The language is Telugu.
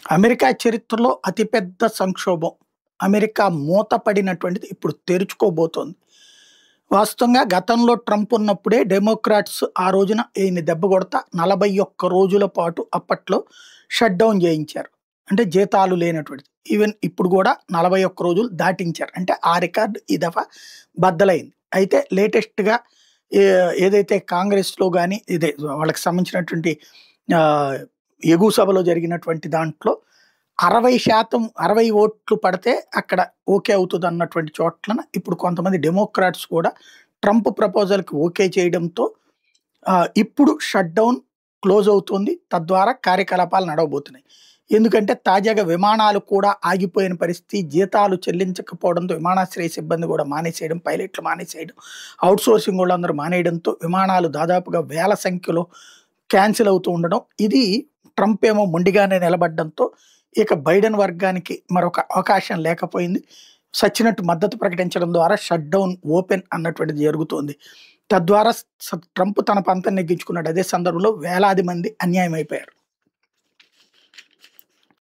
అమెరికా చరిత్రలో అతిపెద్ద సంక్షోభం. అమెరికా మూతపడినటువంటిది ఇప్పుడు తెరుచుకోబోతోంది. వాస్తవంగా గతంలో ట్రంప్ ఉన్నప్పుడే డెమోక్రాట్స్ ఆ రోజున ఈయన్ని దెబ్బకొడతా 41 రోజుల పాటు అప్పట్లో షట్ డౌన్ చేయించారు. అంటే జీతాలు లేనటువంటిది. ఈవెన్ ఇప్పుడు కూడా 41 రోజులు దాటించారు. అంటే ఆ రికార్డ్ ఈ దఫా బద్దలైంది. అయితే లేటెస్ట్‌గా ఏదైతే కాంగ్రెస్‌లో గాని ఇదే వాళ్ళకి సంబంధించినటువంటి ఆహ్, ఎగువ సభలో జరిగినటువంటి దాంట్లో 60% 60 ఓట్లు పడితే అక్కడ ఓకే అవుతదన్నటువంటి చోట్లన ఇప్పుడు కొంతమంది డెమోక్రాట్స్ కూడా ట్రంప్ ప్రపోజల్‌కి ఓకే చేయడంతో ఇప్పుడు షట్ డౌన్ క్లోజ్ అవుతుంది. తద్వారా కార్యకలాపాలు నడవబోతున్నాయి. ఎందుకంటే తాజాగా విమానాలు కూడా ఆగిపోయిన పరిస్థితి. జీతాలు చెల్లించకపోవడంతో విమానాశ్రయ సిబ్బంది కూడా మానేసేయడం, పైలట్లు మానేసేయడం, ఔట్‌సోర్సింగ్ వోళ్ళందరూ మానేయడంతో విమానాలు దాదాపుగా వేల సంఖ్యలో క్యాన్సిల్ అవుతూ ఉండడం. ఇది ట్రంప్ ఏమో మొండిగానే నిలబడడంతో ఇక బైడెన్ వర్గానికి మరొక అవకాశం లేకపోయింది. సచ్చినట్టు మద్దతు ప్రకటించడం ద్వారా షట్ డౌన్ ఓపెన్ అన్నటువంటిది జరుగుతోంది. తద్వారా ట్రంప్ తన పంతం నెగ్గించుకున్నాడు. అదే సందర్భంలో వేలాది మంది అన్యాయం అయిపోయారు.